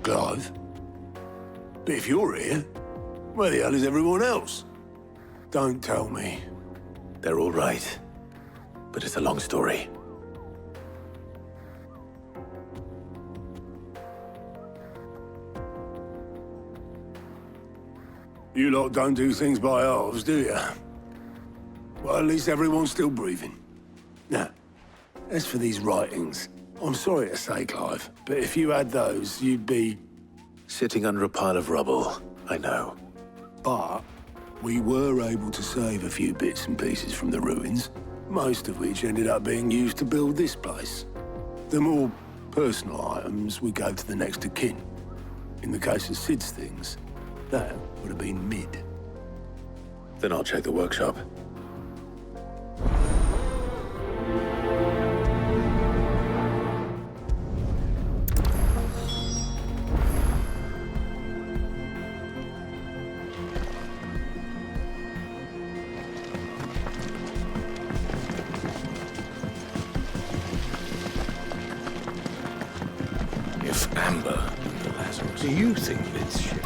Clive. But if you're here, where the hell is everyone else? Don't tell me. They're all right. But it's a long story. You lot don't do things by halves, do you? Well, at least everyone's still breathing. Now, as for these writings, I'm sorry to say, Clive, but if you had those, you'd be... Sitting under a pile of rubble, I know. But we were able to save a few bits and pieces from the ruins, most of which ended up being used to build this place. The more personal items we gave to the next of kin. In the case of Sid's things, that would have been mid. Then I'll check the workshop. If Amber and the Lazarus... Do you think this ship...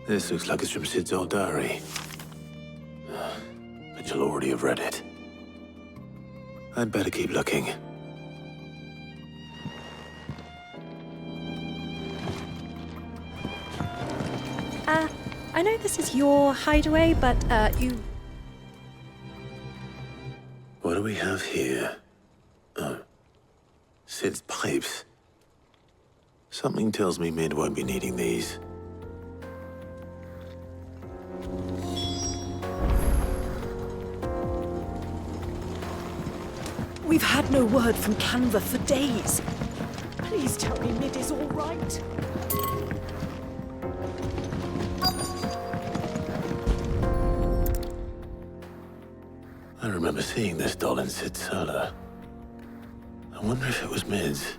This looks like it's from Sid's old diary. But you'll already have read it. I'd better keep looking. I know this is your hideaway, but, you... What do we have here? Oh. Sid's pipes. Something tells me Mid won't be needing these. We've had no word from Canva for days. Please tell me Mid is all right. I remember seeing this doll in Sid's cellar. I wonder if it was Mid's.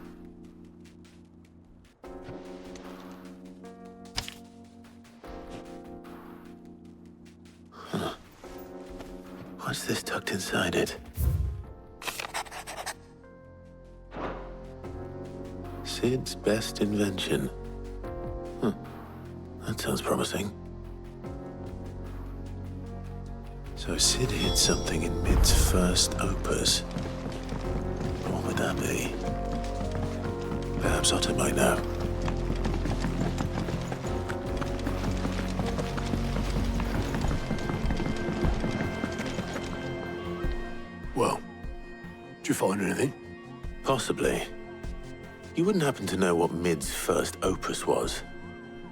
Huh. What's this tucked inside it? Sid's best invention. Huh. That sounds promising. So Sid hid something in Mid's first opus. What would that be? Perhaps Otto might know. Well, did you find anything? Possibly. You wouldn't happen to know what Mid's first opus was?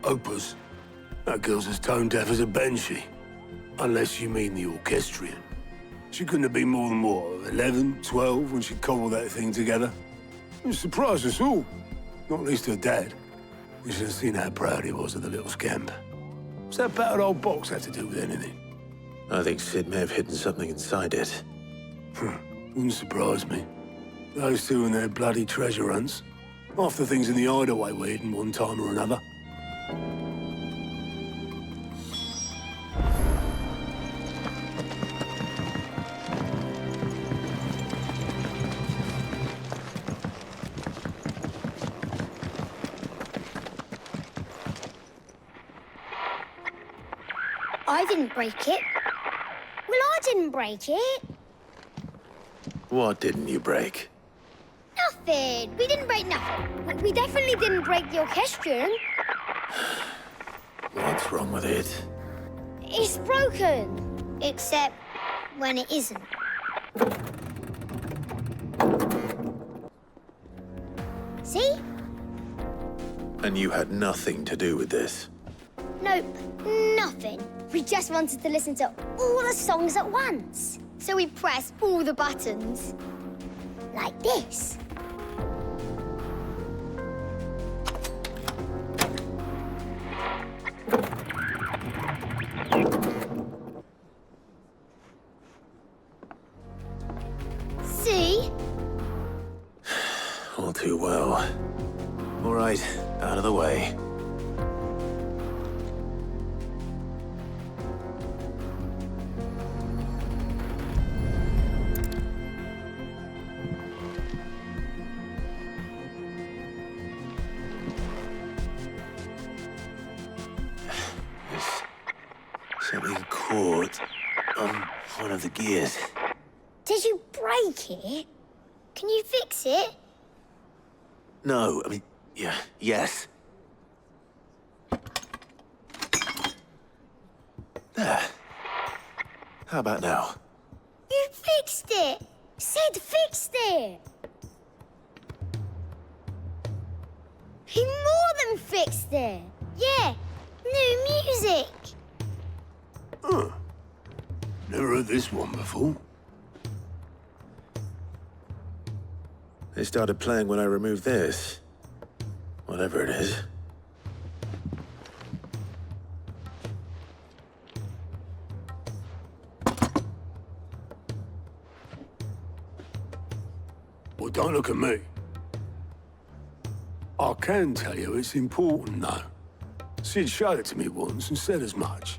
Opus? That girl's as tone-deaf as a banshee. Unless you mean the orchestrion. She couldn't have been more than, what, 11, 12 when she cobbled that thing together? It surprised us all. Not least her dad. You should have seen how proud he was of the little scamp. What's that battered old box had to do with anything? I think Sid may have hidden something inside it. Wouldn't surprise me. Those two and their bloody treasure hunts. Half the things in the hideaway were hidden one time or another. I didn't break it. Well, I didn't break it. What didn't you break? Nothing. We didn't break nothing. We definitely didn't break the orchestrion. What's wrong with it? It's broken. Except when it isn't. See? And you had nothing to do with this? Nope, nothing. We just wanted to listen to all the songs at once. So we pressed all the buttons. Like this. See? All too well. All right, out of the way. caught on one of the gears. Did you break it? Can you fix it? No, I mean, yes. There. How about now? You fixed it! Sid fixed it! He more than fixed it! Yeah, new music! Huh. Never heard this one before. They started playing when I removed this. Whatever it is. Well, don't look at me. I can tell you it's important, though. Sid showed it to me once and said as much.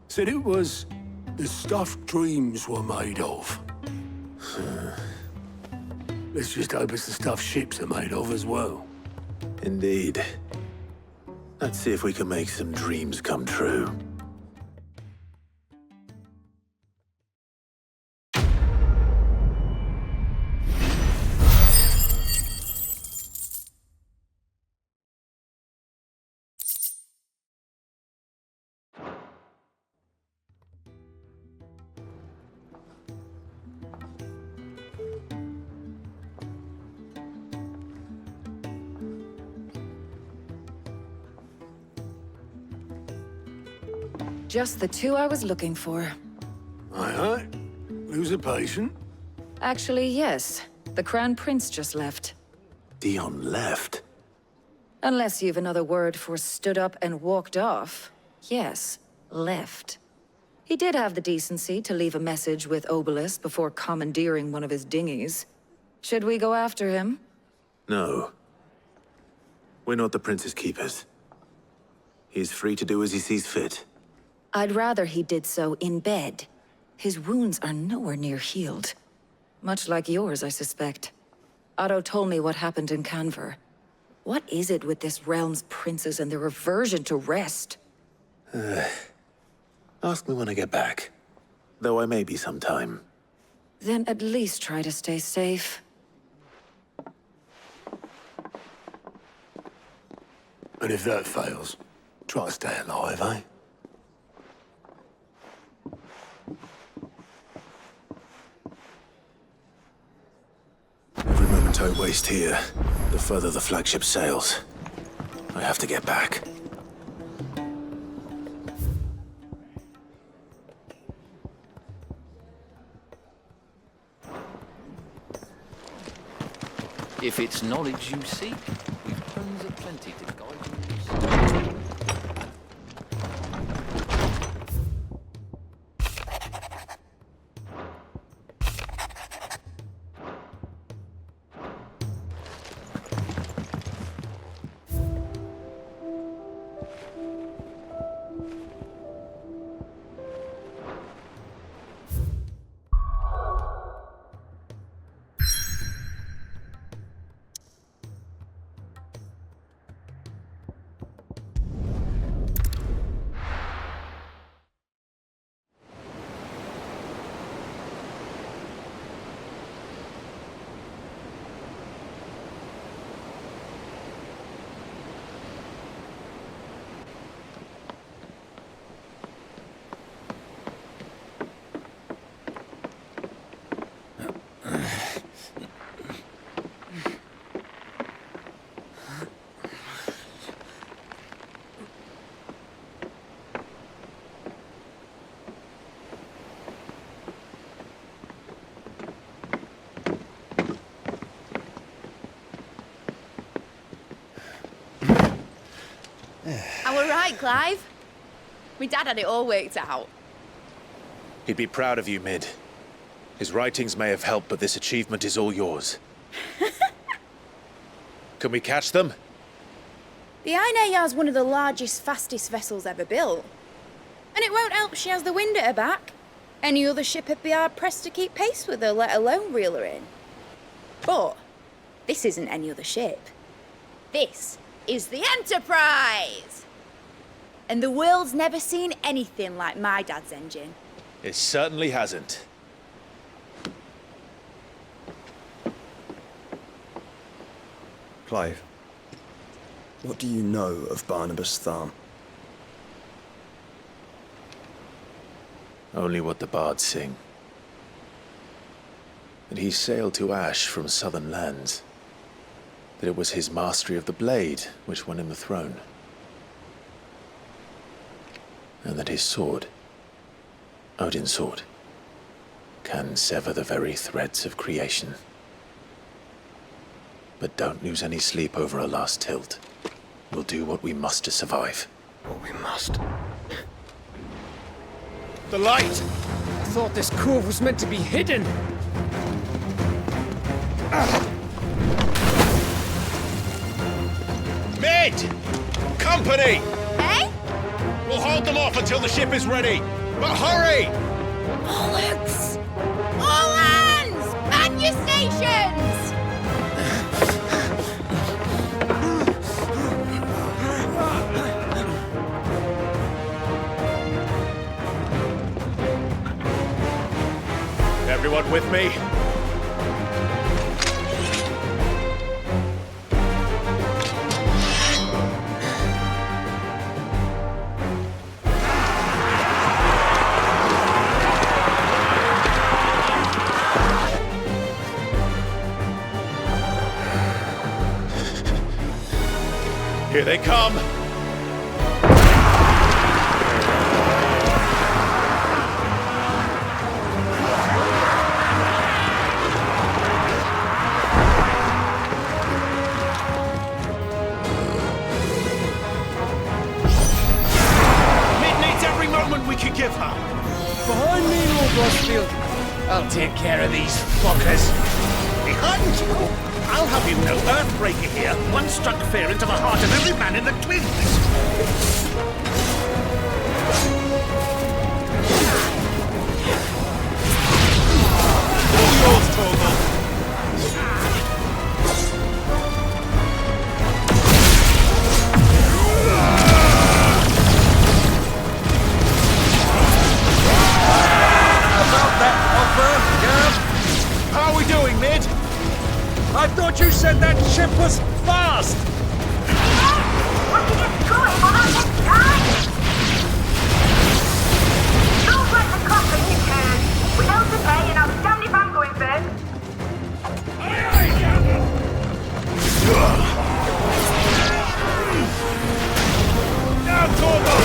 Said it was the stuff dreams were made of. Let's just hope it's the stuff ships are made of as well. Indeed. Let's see if we can make some dreams come true. Just the two I was looking for. Aye. Lose a patient? Actually, yes. The Crown Prince just left. Dion left. Unless you've another word for stood up and walked off. Yes, left. He did have the decency to leave a message with Obelisk before commandeering one of his dinghies. Should we go after him? No. We're not the Prince's keepers. He's free to do as he sees fit. I'd rather he did so in bed. His wounds are nowhere near healed. Much like yours, I suspect. Otto told me what happened in Canver. What is it with this realm's princes and their aversion to rest? Ask me when I get back. Though I may be sometime. Then at least try to stay safe. And if that fails, try to stay alive, eh? Every moment I waste here, the further the flagship sails. I have to get back. If it's knowledge you seek, we've friends aplenty to guide you. And we're right, Clive. My dad had it all worked out. He'd be proud of you, Mid. His writings may have helped, but this achievement is all yours. Can we catch them? The Einayar's one of the largest, fastest vessels ever built. And it won't help she has the wind at her back. Any other ship would be hard-pressed to keep pace with her, let alone reel her in. But this isn't any other ship. This is the Enterprise! And the world's never seen anything like my dad's engine. It certainly hasn't. Clive, what do you know of Barnabas Tharm? Only what the bards sing. That he sailed to Ash from southern lands. That it was his mastery of the blade which won him the throne. And that his sword, Odin's sword, can sever the very threads of creation. But don't lose any sleep over our last tilt. We'll do what we must to survive. What we must. The light! I thought this cove was meant to be hidden. Mid! Company! Eh? We'll hold them off until the ship is ready. But hurry! Bollocks! All hands! Man your stations! Everyone with me? Here they come! Give her. Behind me, Lord Rosfield. I'll take care of these fuckers. Behind you? I'll have you know, Earthbreaker here once struck fear into the heart of every man in the Twins. All yours, Torgal. How are we doing, Mid? I thought you said that ship was fast! What are you going for that next time? Don't let the company turn. Without the pay, and I'll stand if I'm going first. Now, Torgo!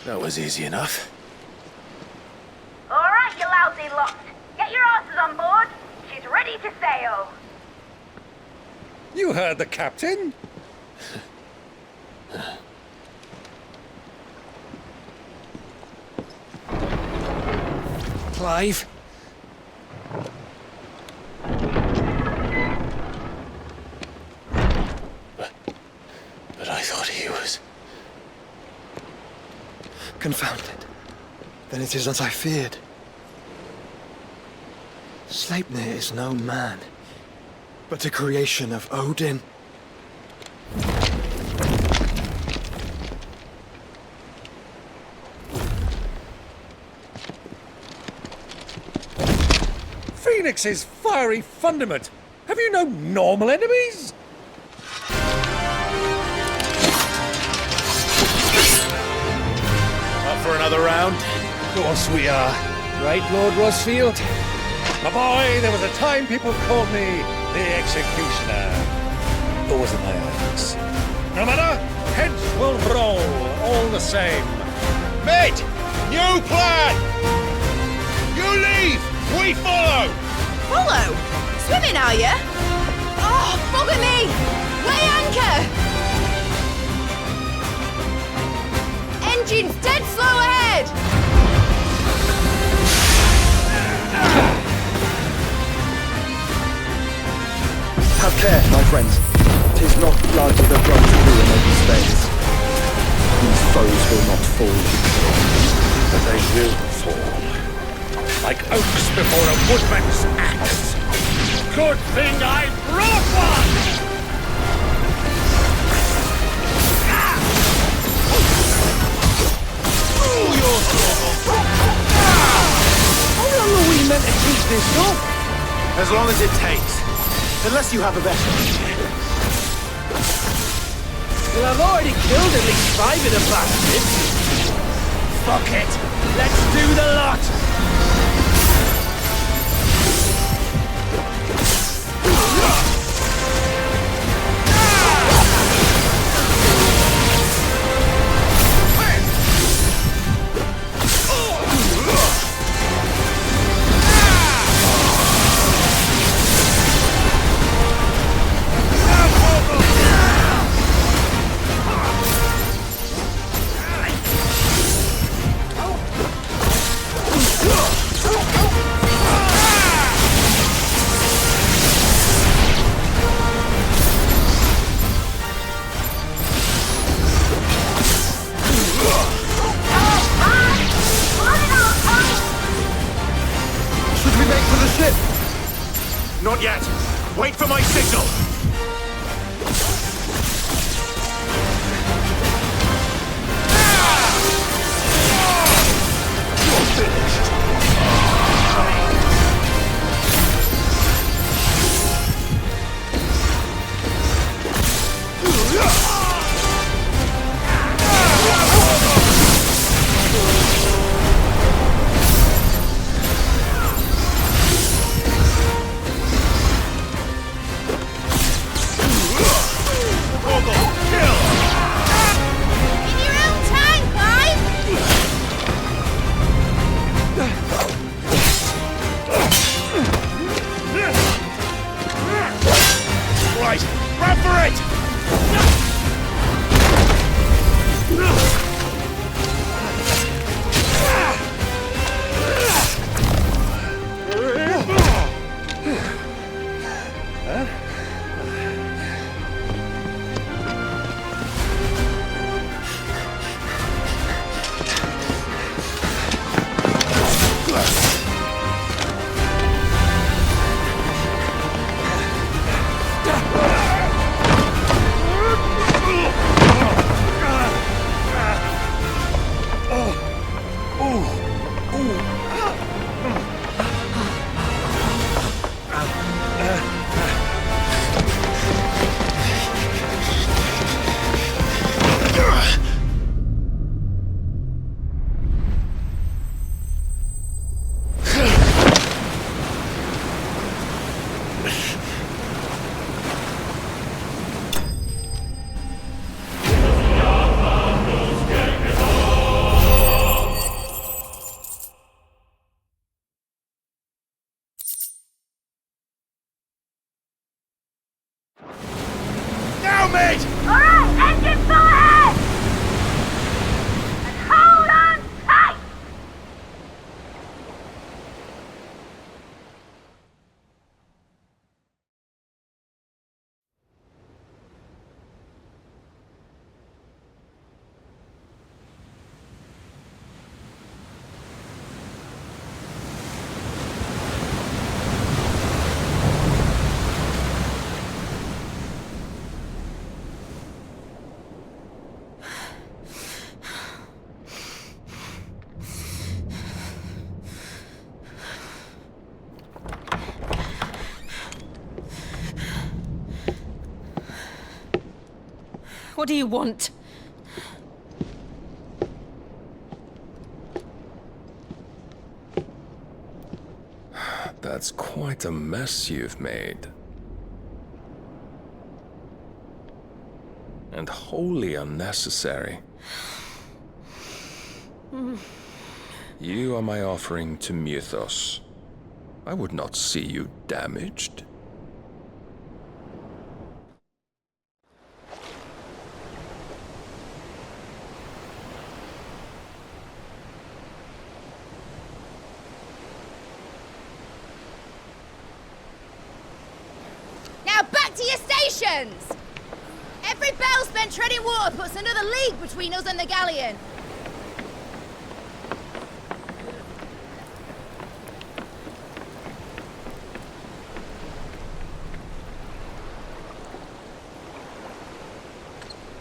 That was easy enough. All right, you lousy lot. Get your asses on board. She's ready to sail. You heard the captain. Clive? But I thought he was... Confounded. Then it is as I feared. Sleipnir is no man, but a creation of Odin. Phoenix's fiery fundament. Have you no normal enemies? For another round? Of course we are. Right, Lord Rosfield? My boy, there was a time people called me the Executioner. Those are my eyes. No matter, heads will roll all the same. Mate! New plan! You leave! We follow! Follow? Swimming, are you? Oh, bugger me! Weigh anchor! Engine's dead slow ahead! Have care, my friends. 'Tis not blood that runs through in these veins. These foes will not fall. But they will fall. Like oaks before a woodman's axe. Good thing I brought one! How long are we meant to keep this up? As long as it takes. Unless you have a better idea. Well, I've already killed at least 5 of the bastards. Fuck it! Let's do the lot! Not yet. Wait for my signal. You're finished. Alright, engine full ahead! And hold on tight! What do you want? That's quite a mess you've made. And wholly unnecessary. You are my offering to Mythos. I would not see you damaged. Now back to your stations! Every bell spent treading water puts another league between us and the galleon.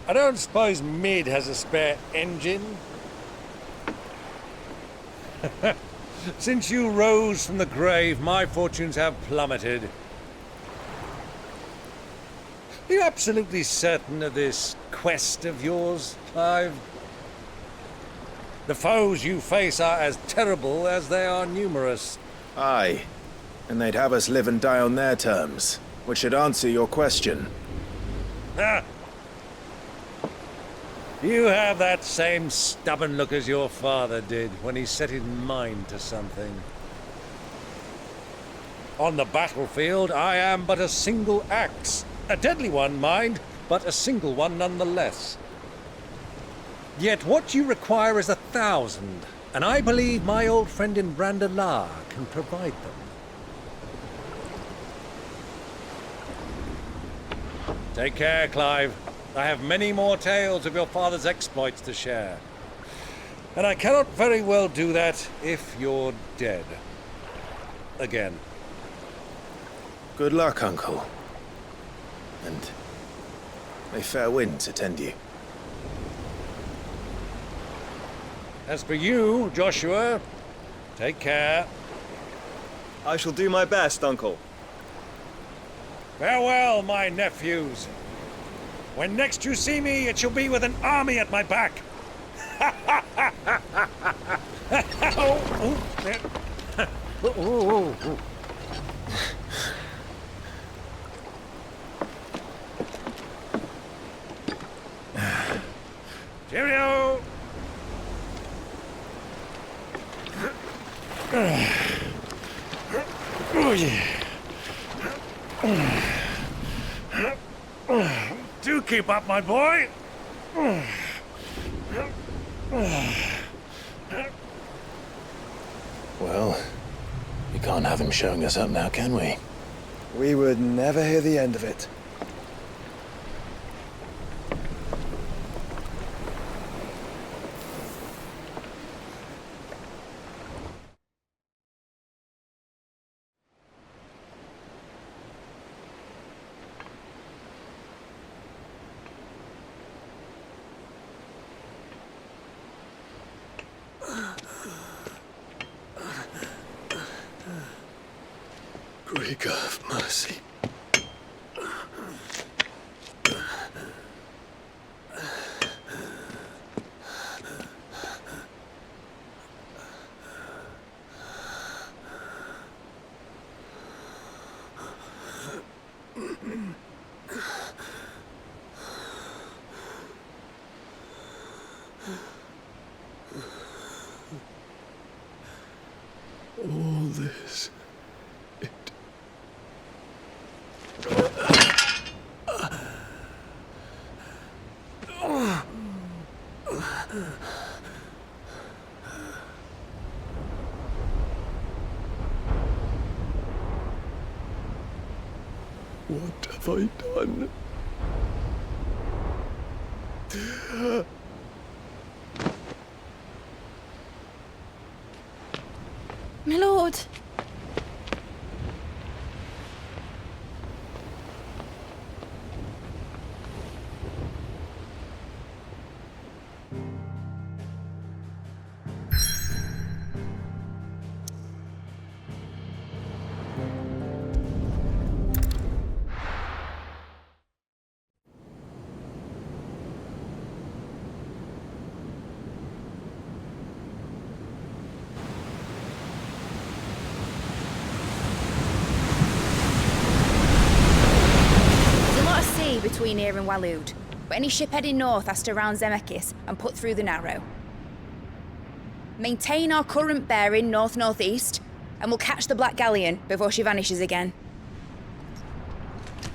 I don't suppose Mid has a spare engine? Since you rose from the grave, my fortunes have plummeted. Are you absolutely certain of this quest of yours, Clive? The foes you face are as terrible as they are numerous. Aye. And they'd have us live and die on their terms, which should answer your question. Ah! You have that same stubborn look as your father did when he set his mind to something. On the battlefield, I am but a single axe. A deadly one, mind, but a single one nonetheless. Yet what you require is 1,000, and I believe my old friend in Brandalar can provide them. Take care, Clive. I have many more tales of your father's exploits to share. And I cannot very well do that if you're dead. Again. Good luck, Uncle. And may fair winds attend you. As for you, Joshua, take care. I shall do my best, Uncle. Farewell, my nephews. When next you see me, it shall be with an army at my back. Cheerio! Oh, yeah. Do keep up, my boy. Well, we can't have him showing us up now, can we? We would never hear the end of it. Great God of mercy. All this. What have I done? My lord. Between here and Waloed, but any ship heading north has to round Zemeckis and put through the Narrow. maintain our current bearing north-northeast, and we'll catch the Black Galleon before she vanishes again.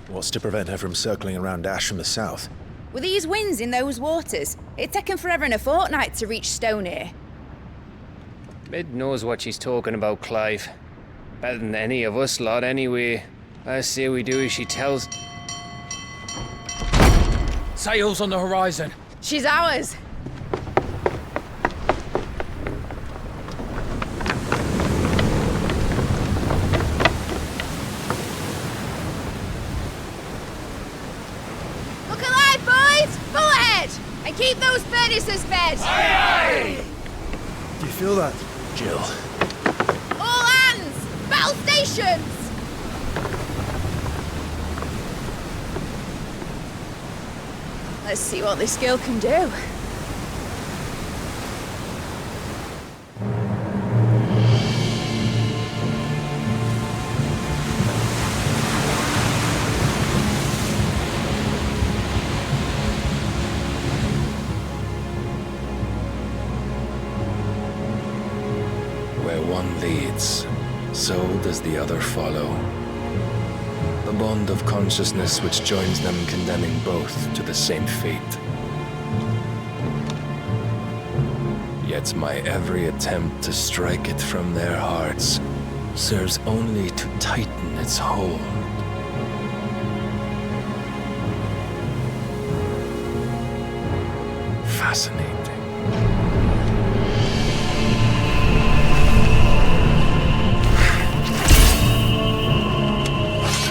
What's to prevent her from circling around Ash from the south? With these winds in those waters, it's taken forever and a fortnight to reach Stonehenge. Mid knows what she's talking about, Clive. Better than any of us lot, anyway. I say we do as she tells. Sails on the horizon. She's ours. Look alive, boys! Full ahead! And keep those furnaces fed! Aye, aye! Do you feel that? Jill. All hands! Battle stations! Let's see what this girl can do. Where one leads, so does the other follow. The bond of consciousness which joins them condemning both to the same fate. Yet my every attempt to strike it from their hearts serves only to tighten its hold. Fascinating.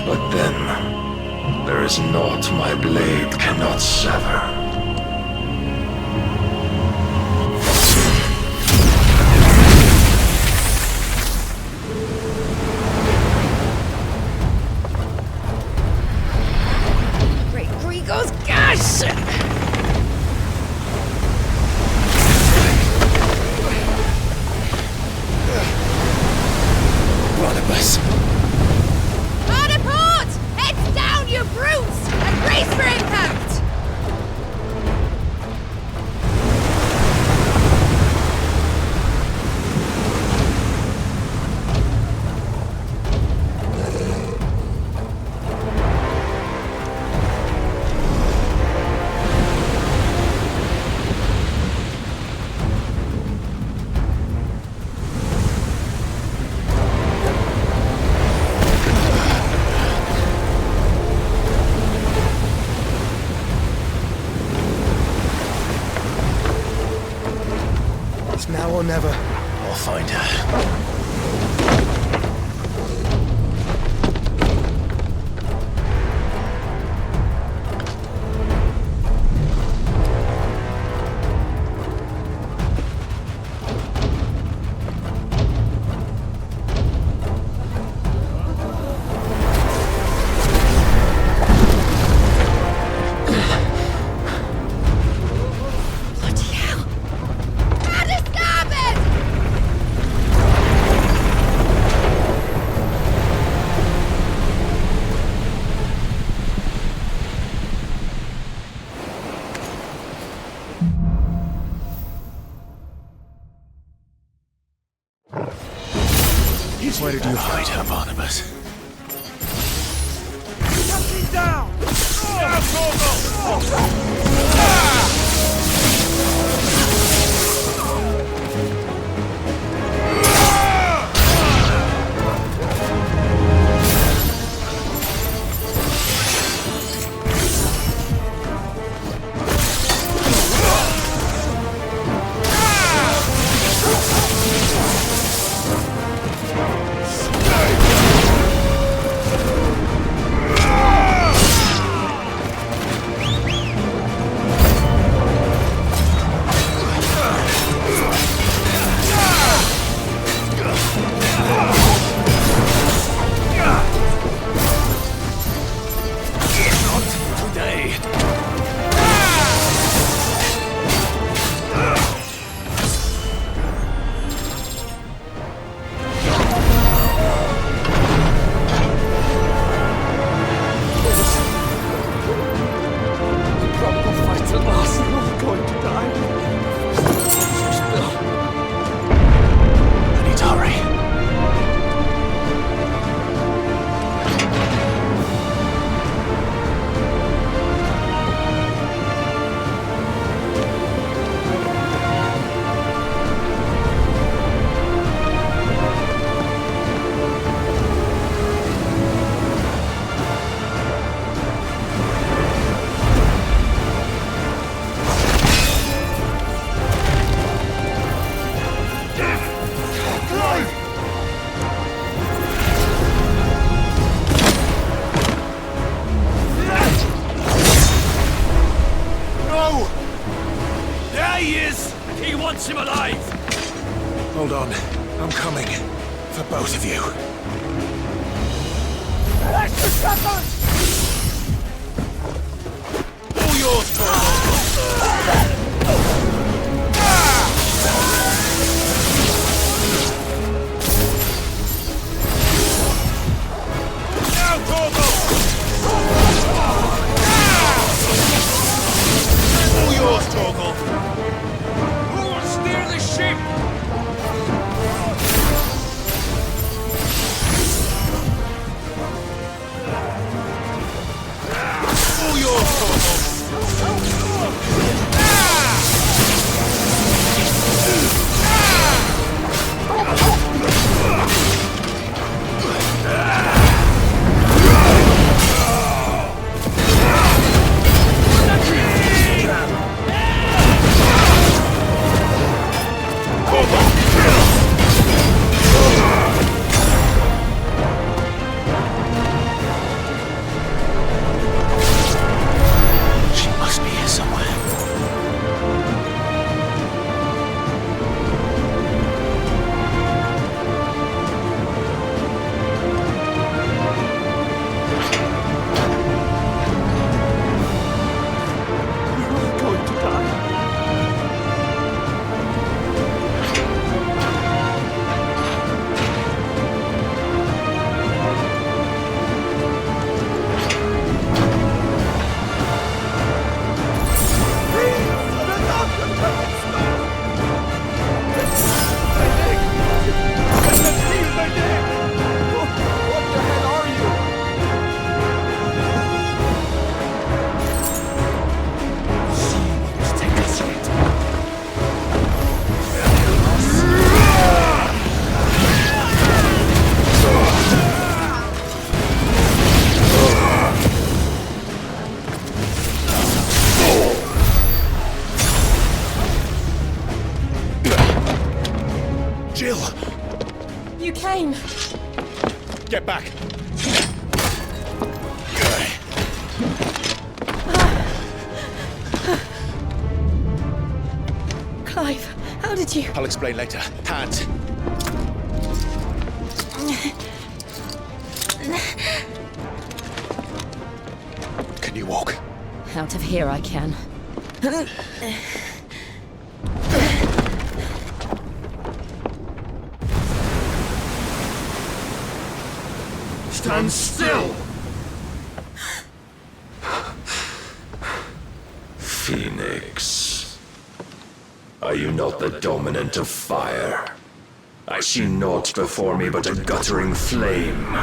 But then, there is naught my blade cannot sever. Great Grigor's gosh! Barnabas. Hard port! Heads down, you brutes! And brace for impact! It's now or never. I'll find her. Bloody hell! Add a starboard! Where did you hide her, Barnabas? Hold on. I'm coming. For both of you. All yours, Torvald! Now, Torvald! All yours, Torvald! Who will steer the ship? All yours, Torvald! She must be here somewhere. We're going to die. Jill! You came. Get back! Clive, how did you? I'll explain later. Hands! Can you walk? Out of here I can. Stand still! Phoenix. Are you not the dominant of fire? I see naught before me but a guttering flame.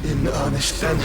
In earnest, then.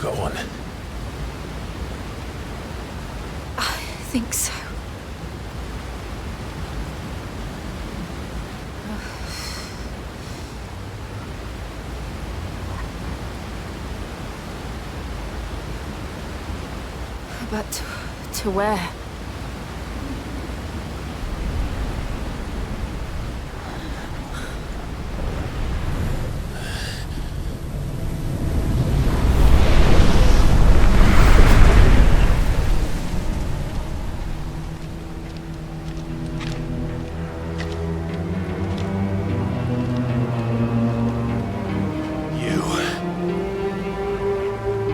got one? I think so. But to where?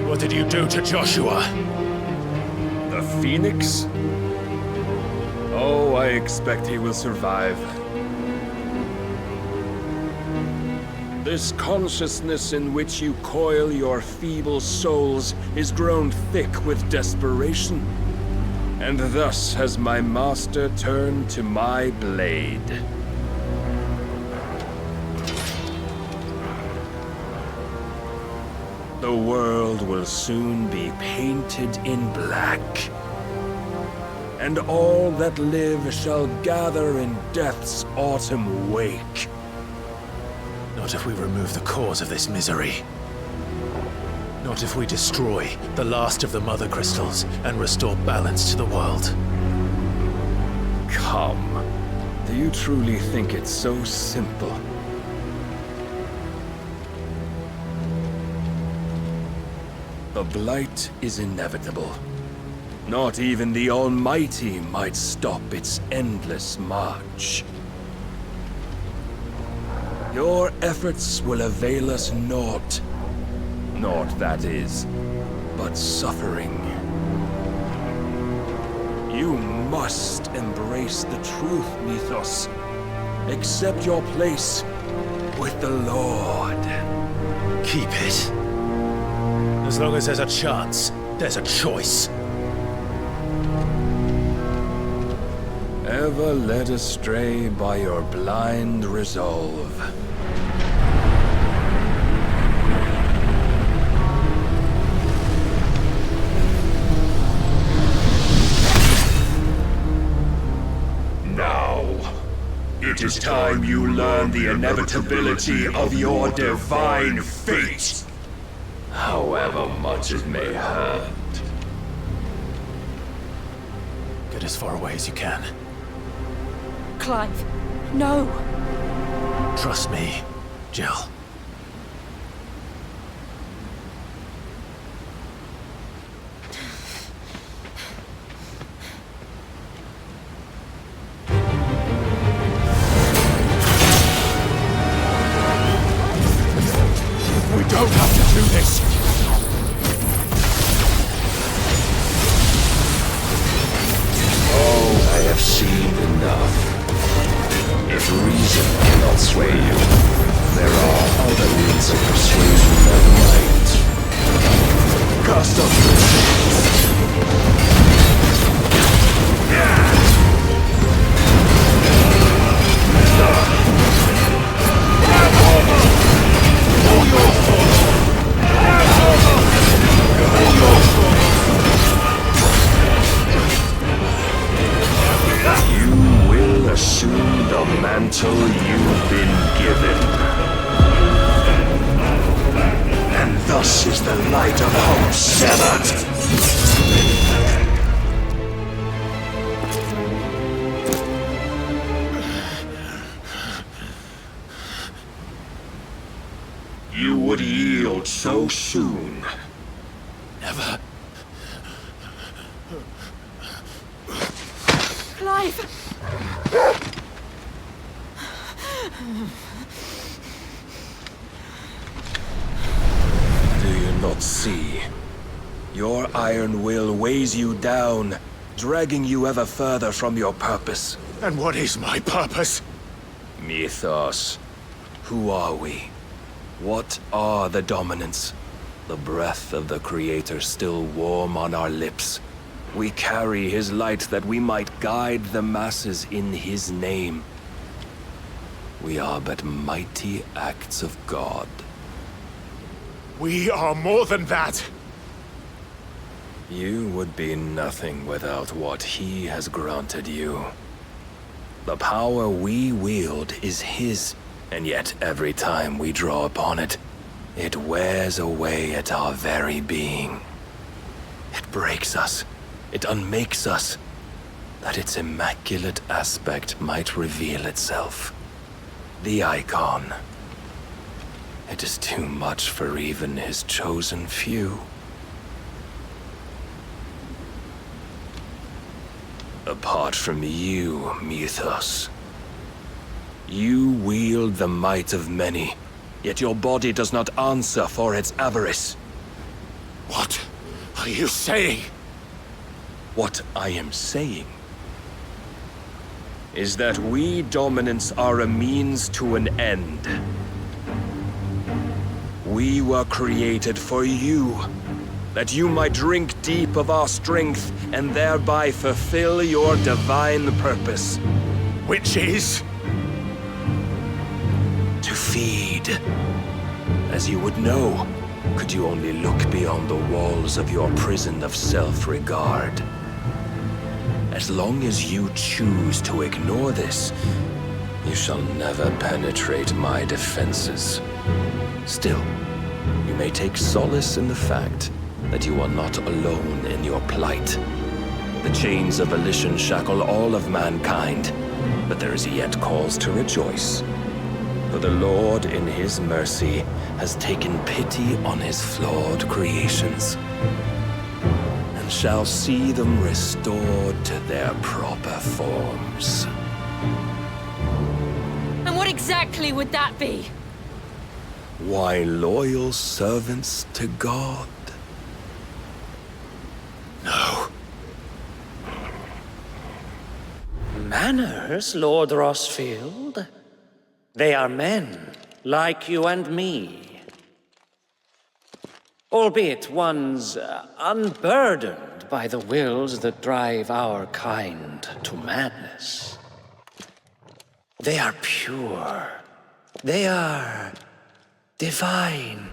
What did you do to Joshua? The Phoenix? Oh, I expect he will survive. This consciousness in which you coil your feeble souls is grown thick with desperation. And thus has my master turned to my blade. The world will soon be painted in black. And all that live shall gather in death's autumn wake. Not if we remove the cause of this misery. Not if we destroy the last of the Mother Crystals and restore balance to the world. Come. Do you truly think it's so simple? The Blight is inevitable. Not even the Almighty might stop its endless march. Your efforts will avail us naught. Naught, that is, but suffering. You must embrace the truth, Mythos. Accept your place with the Lord. Keep it. As long as there's a chance, there's a choice. Ever led astray by your blind resolve. Now, it is time you learn the inevitability of your divine fate. However much it may hurt. Get as far away as you can. Clive, no! Trust me, Jill. We don't have to do this! Oh, I have seen enough. If reason cannot sway you, there are other means of persuasion that might. Cast off your sins. You will assume the mantle you've been given. And thus is the light of hope severed. You would yield so soon. Never. Clive! Do you not see? Your iron will weighs you down, dragging you ever further from your purpose. And what is my purpose? Mythos. Who are we? What are the dominants? The breath of the Creator still warm on our lips. We carry his light that we might guide the masses in his name. We are but mighty acts of God. We are more than that. You would be nothing without what he has granted you. The power we wield is his, and yet every time we draw upon it, it wears away at our very being. It breaks us, it unmakes us, that its immaculate aspect might reveal itself. The Eikon. It is too much for even his chosen few. Apart from you, Mythos. You wield the might of many, yet your body does not answer for its avarice. What are you saying? What I am saying is that we dominants are a means to an end. We were created for you, that you might drink deep of our strength and thereby fulfill your divine purpose. Which is? To feed. As you would know, could you only look beyond the walls of your prison of self-regard. As long as you choose to ignore this, you shall never penetrate my defenses. Still, you may take solace in the fact that you are not alone in your plight. The chains of volition shackle all of mankind, but there is yet cause to rejoice. For the Lord, in his mercy, has taken pity on his flawed creations, and shall see them restored to their proper forms. And what exactly would that be? Why, loyal servants to God. No. Manners, Lord Rosfield? They are men, like you and me. Albeit one's unburdened by the wills that drive our kind to madness. They are pure. They are divine.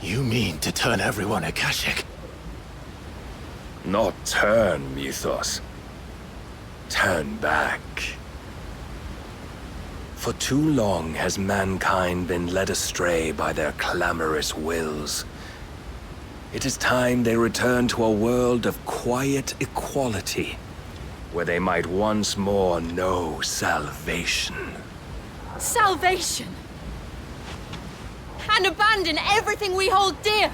You mean to turn everyone Akashic? Not turn, Mythos. Turn back. For too long has mankind been led astray by their clamorous wills. It is time they return to a world of quiet equality, where they might once more know salvation. Salvation? And abandon everything we hold dear?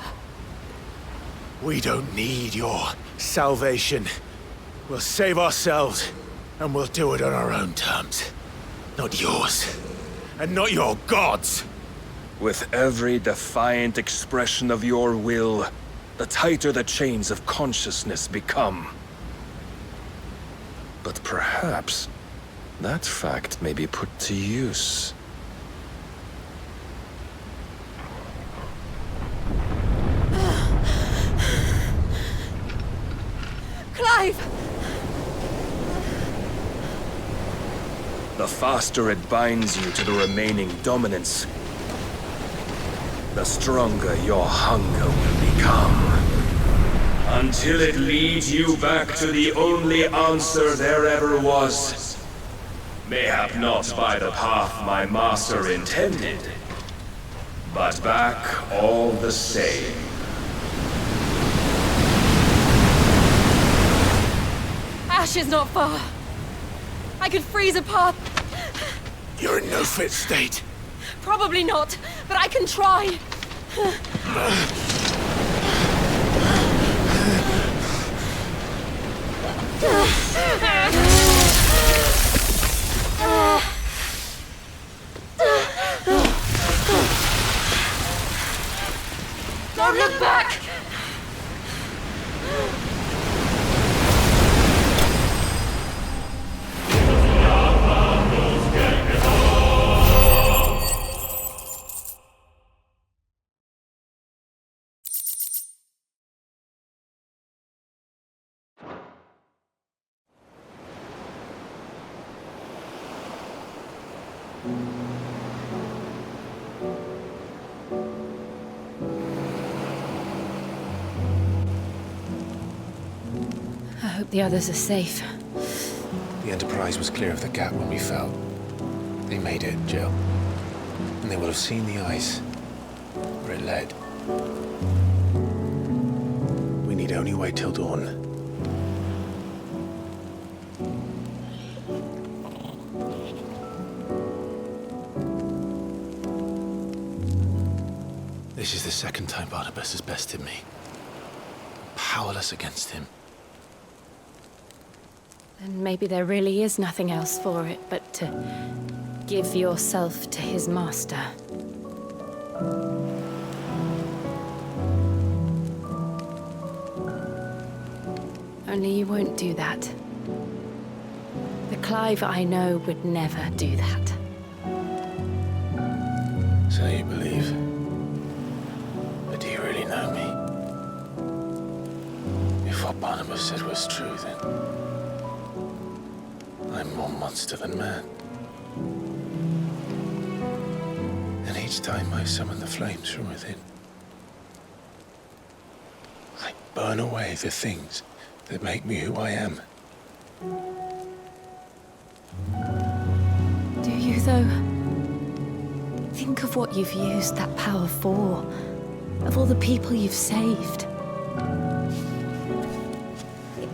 We don't need your salvation. We'll save ourselves, and we'll do it on our own terms. Not yours, and not your gods. With every defiant expression of your will, the tighter the chains of consciousness become. But perhaps that fact may be put to use. Clive! The faster it binds you to the remaining dominance, the stronger your hunger will become. Until it leads you back to the only answer there ever was. Mayhap not by the path my master intended, but back all the same. Ash is not far. I could freeze a path. You're in no fit state. Probably not, but I can try. Don't look back! the others are safe. The Enterprise was clear of the gap when we fell. They made it, Jill. And they will have seen the ice where it led. We need only wait till dawn. This is the second time Barnabas has bested me. Powerless against him. And maybe there really is nothing else for it but to give yourself to his master. Only you won't do that. The Clive I know would never do that. So you believe? But do you really know me? If what Barnabas said was true, then I'm more monster than man. And each time I summon the flames from within, I burn away the things that make me who I am. Do you, though? Think of what you've used that power for, of all the people you've saved.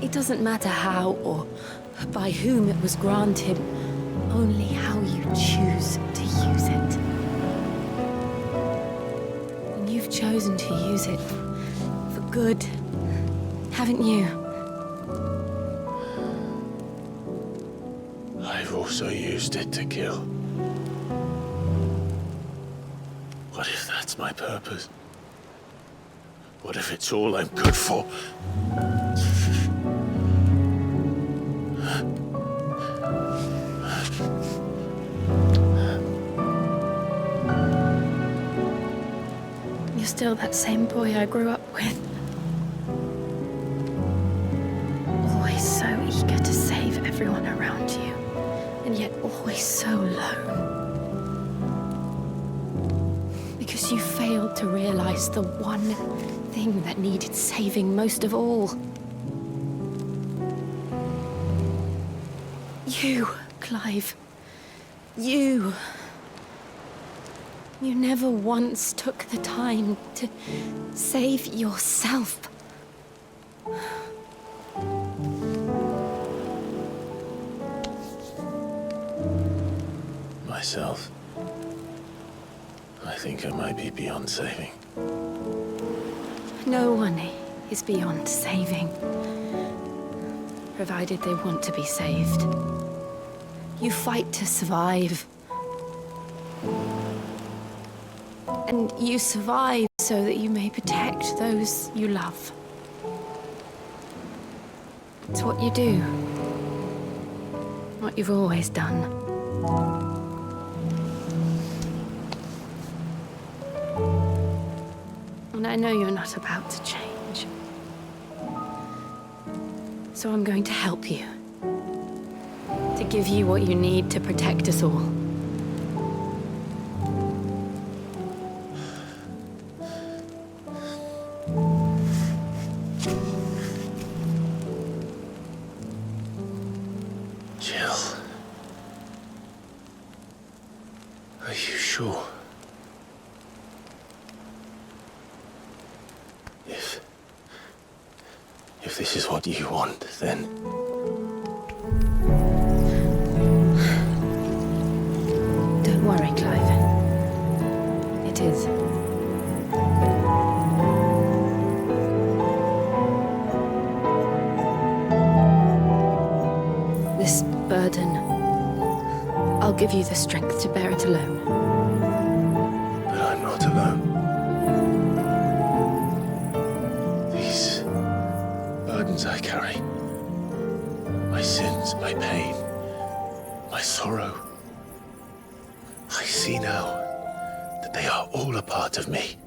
It doesn't matter how or by whom it was granted, only how you choose to use it. And you've chosen to use it for good, haven't you? I've also used it to kill. What if that's my purpose? What if it's all I'm good for? You're still that same boy I grew up with. Always so eager to save everyone around you, and yet always so lone. Because you failed to realize the one thing that needed saving most of all. You, Clive. You. You never once took the time to save yourself. Myself? I think I might be beyond saving. No one is beyond saving, provided they want to be saved. You fight to survive. And you survive so that you may protect those you love. It's what you do. What you've always done. And I know you're not about to change. So I'm going to help you. To give you what you need to protect us all. Jill. Are you sure? If this is what you want, then... Don't worry, Clive. It is. This burden, I'll give you the strength to bear it alone. But I'm not alone. These burdens I carry, my sins, my pain, my sorrow, I see now that they are all a part of me.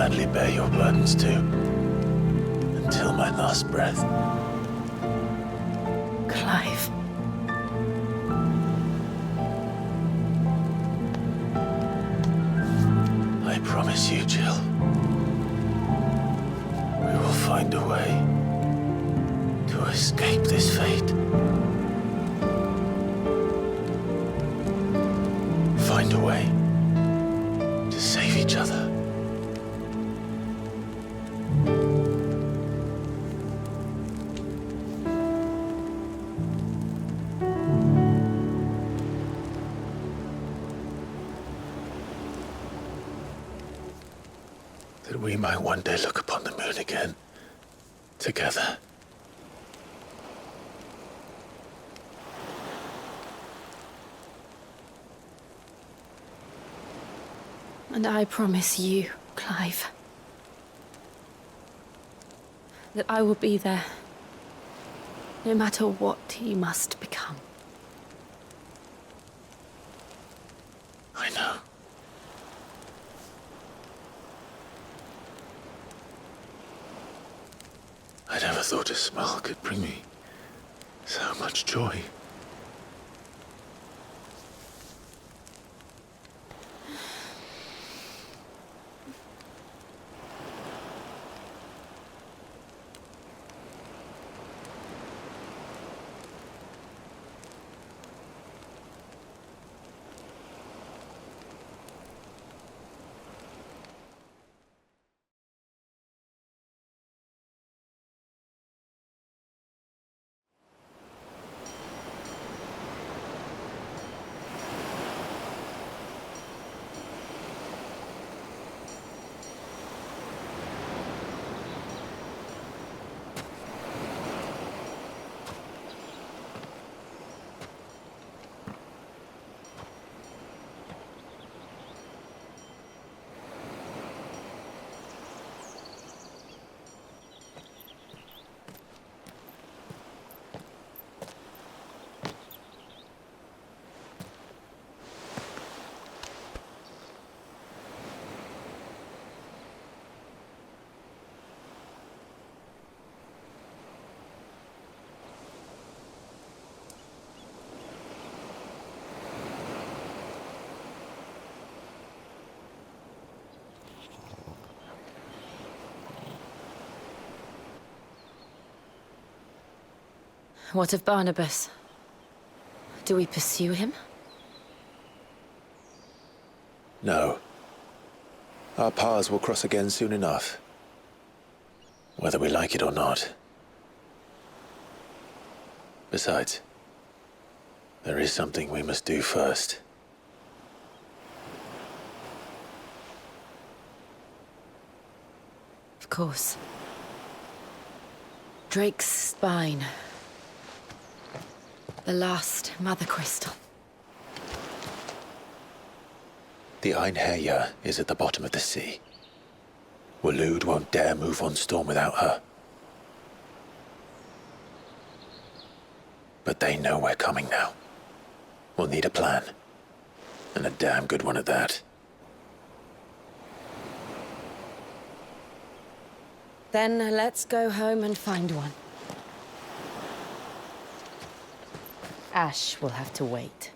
gladly bear your burdens too, until my last breath. Clive. I promise you, Jill, we will find a way to escape this fate. Find a way to save each other. That we might one day look upon the moon again, together. And I promise you, Clive, that I will be there, no matter what you must become. I know. I never thought a smile could bring me so much joy. What of Barnabas? Do we pursue him? No. Our paths will cross again soon enough. Whether we like it or not. Besides, there is something we must do first. Of course. Drake's spine. The last Mother Crystal. The Einherjar is at the bottom of the sea. Waloed won't dare move on Storm without her. But they know we're coming now. We'll need a plan. And a damn good one at that. Then let's go home and find one. Ash will have to wait.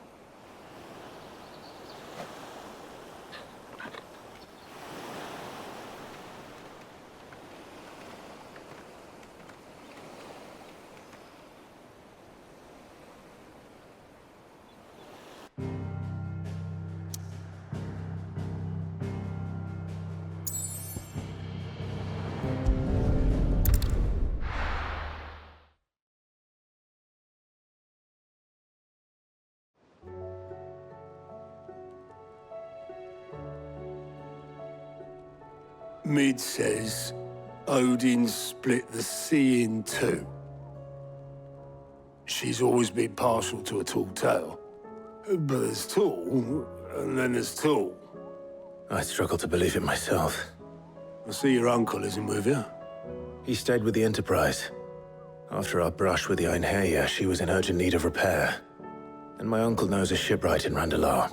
Mid says Odin split the sea in two. She's always been partial to a tall tale. But there's tall, and then there's tall. I struggle to believe it myself. I see your uncle isn't with you. He stayed with the Enterprise. After our brush with the Einherjar, she was in urgent need of repair. And my uncle knows a shipwright in Randalar.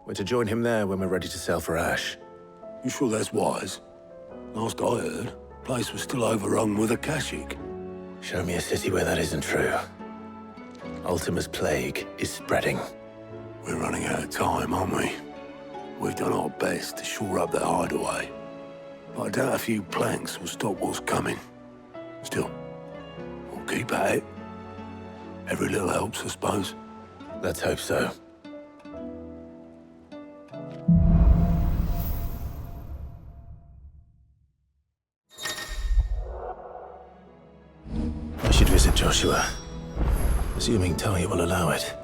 We're to join him there when we're ready to sail for Ash. You sure that's wise? Last I heard, the place was still overrun with Akashic. Show me a city where that isn't true. Ultima's plague is spreading. We're running out of time, aren't we? We've done our best to shore up that hideaway. But I doubt a few planks will stop what's coming. Still, we'll keep at it. Every little helps, I suppose. Let's hope so. I should visit Joshua, assuming Tony will allow it.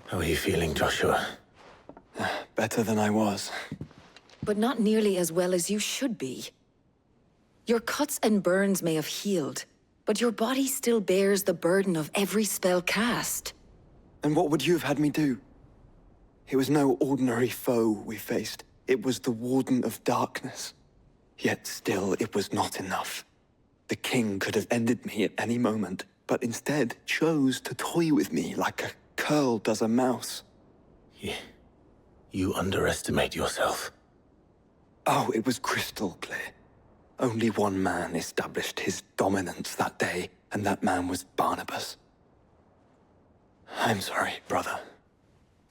How are you feeling, Joshua? Better than I was. But not nearly as well as you should be. Your cuts and burns may have healed, but your body still bears the burden of every spell cast. And what would you have had me do? It was no ordinary foe we faced. It was the Warden of Darkness. Yet still, it was not enough. The king could have ended me at any moment, but instead chose to toy with me like a curl does a mouse. You underestimate yourself. Oh, it was crystal clear. Only one man established his dominance that day, and that man was Barnabas. I'm sorry, brother.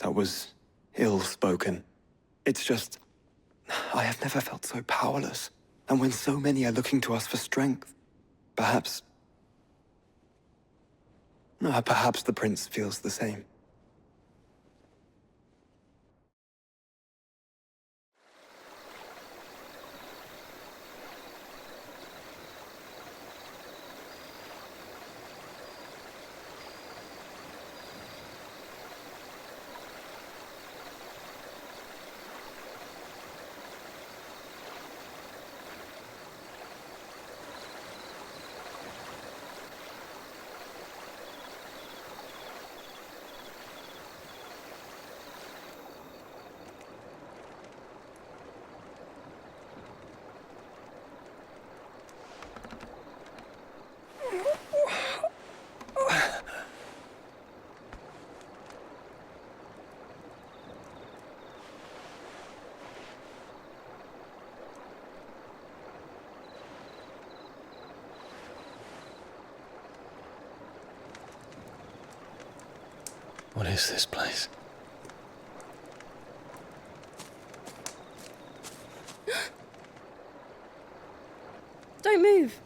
That was ill-spoken. It's just, I have never felt so powerless. And when so many are looking to us for strength, perhaps the prince feels the same. What is this place? Don't move.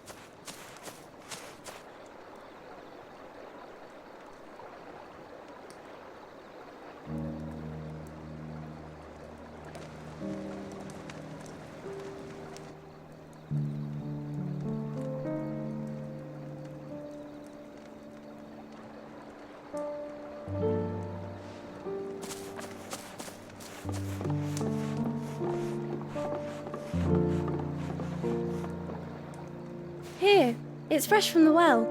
Here, it's fresh from the well.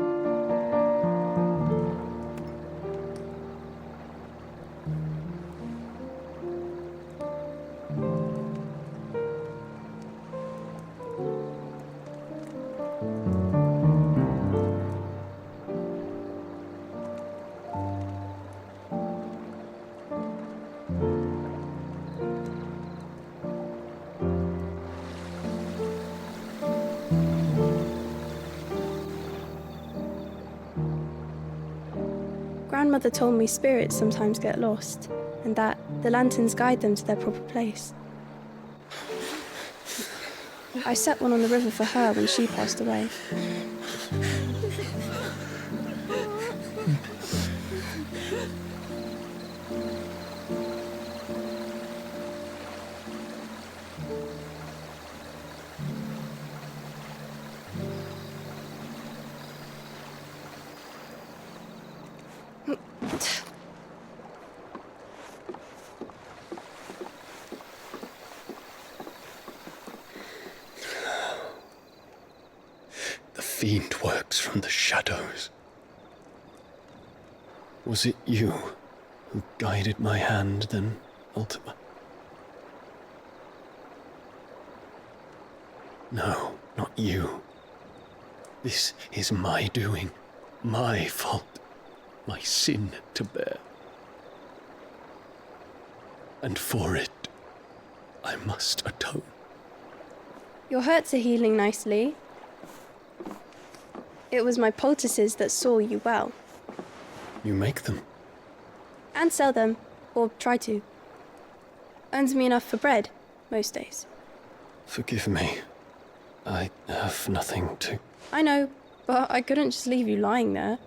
Grandmother told me spirits sometimes get lost, and that the lanterns guide them to their proper place. I set one on the river for her when she passed away. The fiend works from the shadows. Was it you who guided my hand then, Ultima? No, not you. This is my doing, my fault, my sin to bear. And for it, I must atone. Your hurts are healing nicely. It was my poultices that saw you well. You make them? And sell them, or try to. Earns me enough for bread, most days. Forgive me. I have nothing to... I know, but I couldn't just leave you lying there.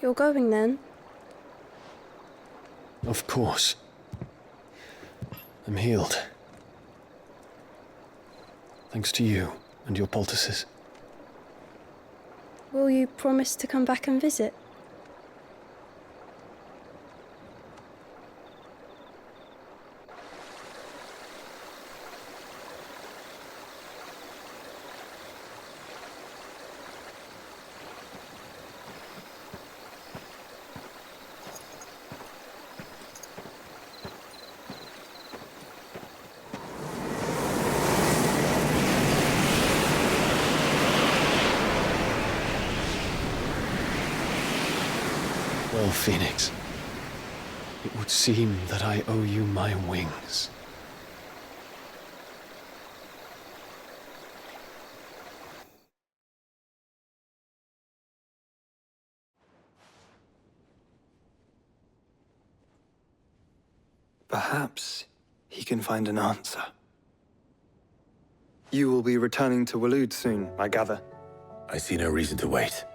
You're going then? Of course. I'm healed. Thanks to you and your poultices. Will you promise to come back and visit? Well, Phoenix, it would seem that I owe you my wings. Perhaps he can find an answer. You will be returning to Waloed soon, I gather. I see no reason to wait.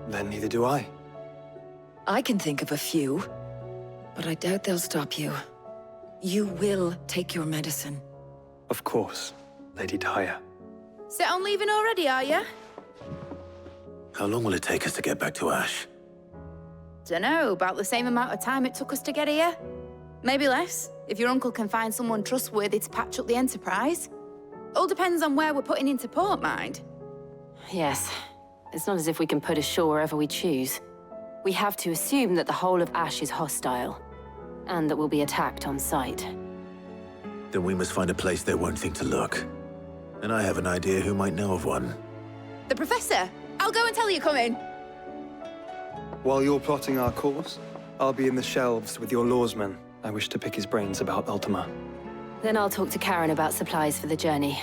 Then neither do I. I can think of a few, but I doubt they'll stop you. You will take your medicine. Of course, Lady Daya. Set on leaving already, are ya? How long will it take us to get back to Ash? Dunno, about the same amount of time it took us to get here. Maybe less, if your uncle can find someone trustworthy to patch up the Enterprise. All depends on where we're putting into port, mind. Yes. It's not as if we can put ashore wherever we choose. We have to assume that the whole of Ash is hostile, and that we'll be attacked on sight. Then we must find a place they won't think to look. And I have an idea who might know of one. The Professor! I'll go and tell you coming! While you're plotting our course, I'll be in the shelves with your lawsman. I wish to pick his brains about Ultima. Then I'll talk to Karen about supplies for the journey.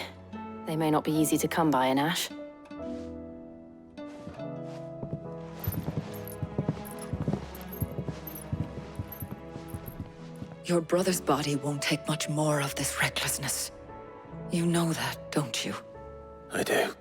They may not be easy to come by in Ash. Your brother's body won't take much more of this recklessness. You know that, don't you? I do.